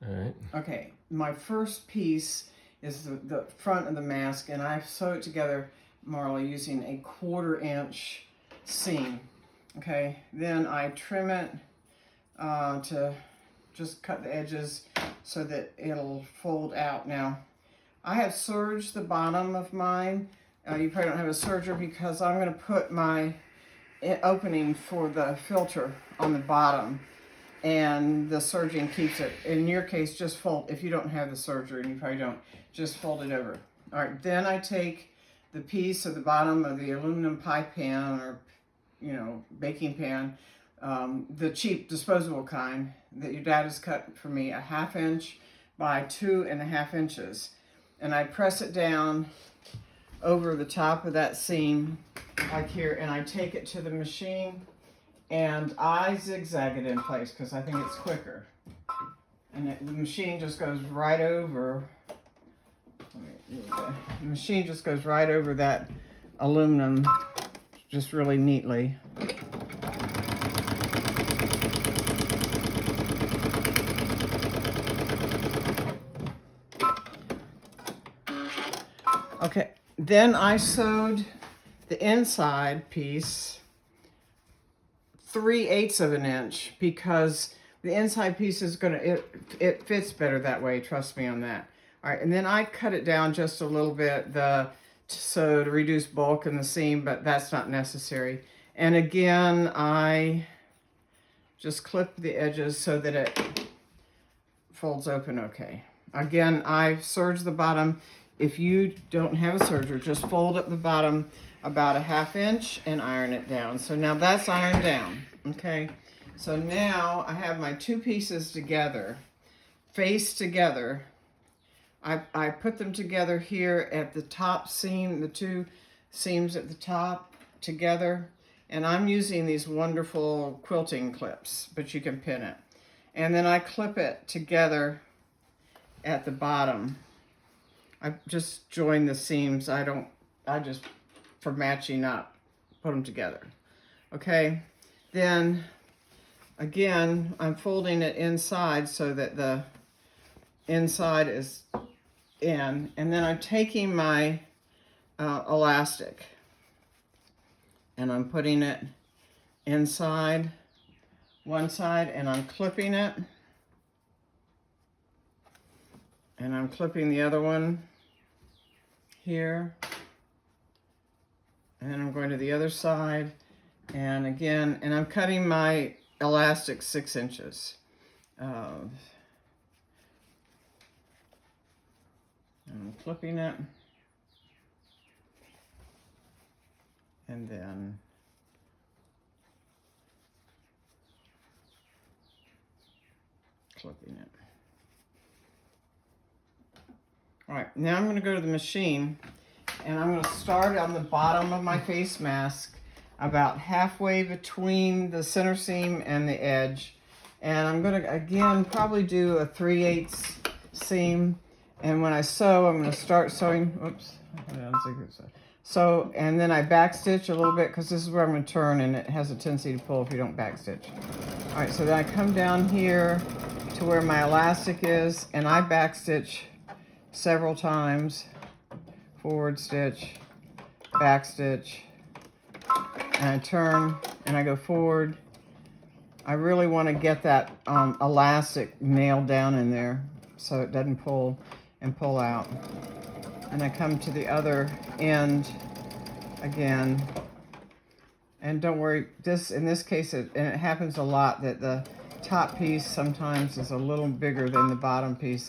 All right. Okay, my first piece is the front of the mask, and I sew it together, Marla, using a 1/4 inch seam. Okay, then I trim it to just cut the edges so that it'll fold out. Now, I have serged the bottom of mine. You probably don't have a serger because I'm going to put my opening for the filter on the bottom, and the serging keeps it. In your case, just fold, if you don't have the serger, and you probably don't, just fold it over. All right, then I take the piece of the bottom of the aluminum pie pan, or baking pan, the cheap disposable kind that your dad has cut for me, a 1/2 inch by 2.5 inches, and I press it down over the top of that seam like here, and I take it to the machine and I zigzag it in place because I think it's quicker, and the machine just goes right over. The machine just goes right over that aluminum just really neatly. Okay, then I sewed the inside piece 3/8 of an inch because the inside piece is it fits better that way. Trust me on that. All right, and then I cut it down just a little bit so to reduce bulk in the seam, but that's not necessary. And again, I just clip the edges so that it folds open okay. Again, I serge the bottom. If you don't have a serger, just fold up the bottom about a 1/2 inch and iron it down. So now that's ironed down, okay? So now I have my two pieces together, face together. I put them together here at the top seam, the two seams at the top together, and I'm using these wonderful quilting clips, but you can pin it. And then I clip it together at the bottom. I just join the seams. For matching up, put them together. Okay, then again, I'm folding it inside so that the inside is in, and then I'm taking my elastic and I'm putting it inside one side, and I'm clipping it, and I'm clipping the other one here, and I'm going to the other side, and again, and I'm cutting my elastic 6 inches. I'm clipping it, and then clipping it. All right, now I'm going to go to the machine, and I'm going to start on the bottom of my face mask about halfway between the center seam and the edge, and I'm going to again probably do a 3/8 seam, and when I sew, I'm going to start sewing. Oops, so, and then I backstitch a little bit because this is where I'm going to turn, and it has a tendency to pull if you don't backstitch. All right, so then I come down here to where my elastic is, and I backstitch several times. Forward stitch, back stitch, and I turn and I go forward. I really want to get that elastic nailed down in there so it doesn't pull and pull out. And I come to the other end again. And don't worry, in this case, and it happens a lot that the top piece sometimes is a little bigger than the bottom piece.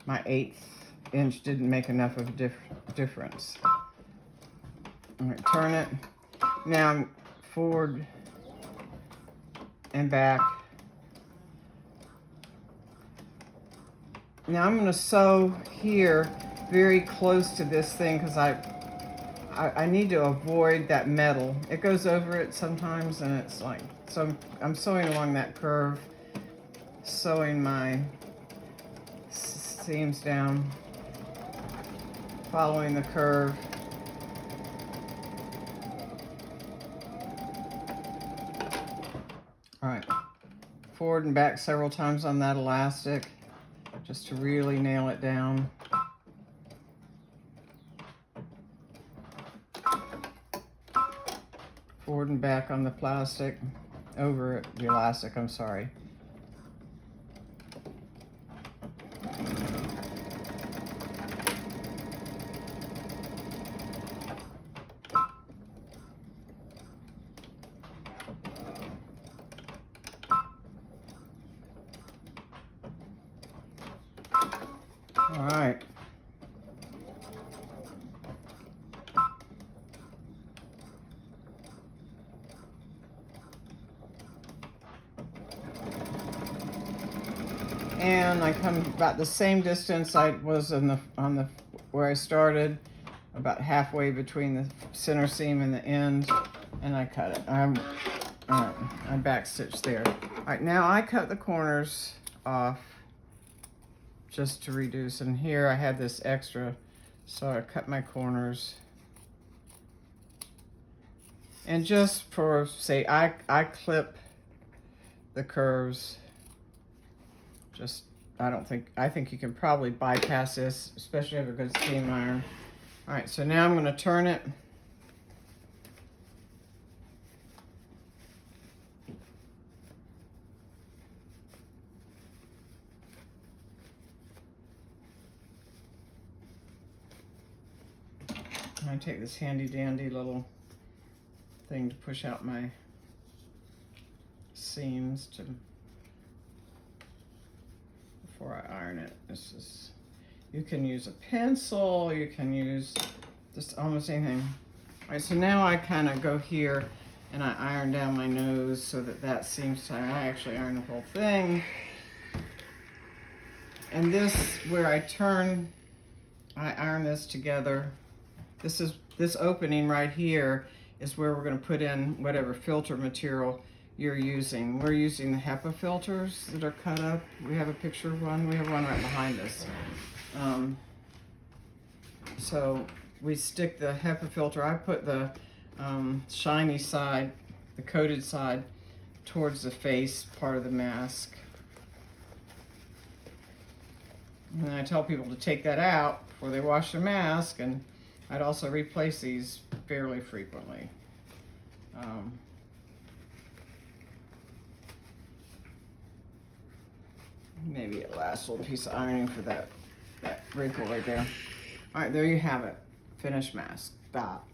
My 1/8 inch didn't make enough of a difference. I'm going to turn it. Now I'm forward and back. Now I'm going to sew here very close to this thing because I need to avoid that metal. It goes over it sometimes, and it's like, so I'm sewing along that curve, sewing my seams down, following the curve. All right, forward and back several times on that elastic. just to really nail it down. Forward and back on the plastic, over the elastic, I'm sorry. All right. And I come about the same distance I was on the where I started, about halfway between the center seam and the end, and I cut it. I back stitch there. All right, now I cut the corners off just to reduce. And here I had this extra, so I cut my corners. And just for say, I clip the curves. Just, I think you can probably bypass this, especially if you have a good steam iron. All right, so now I'm going to turn it. I take this handy dandy little thing to push out my seams before I iron it. This is, you can use a pencil, you can use just almost anything. All right, so now I kind of go here and I iron down my nose so that seems to, I actually iron the whole thing. And this, where I turn, I iron this together. This opening right here is where we're going to put in whatever filter material you're using. We're using the HEPA filters that are cut up. We have a picture of one. We have one right behind us. So we stick the HEPA filter. I put the shiny side, the coated side, towards the face part of the mask. And I tell people to take that out before they wash their mask, and I'd also replace these fairly frequently. Maybe a last little piece of ironing for that wrinkle right there. All right, there you have it. Finished mask. Stop.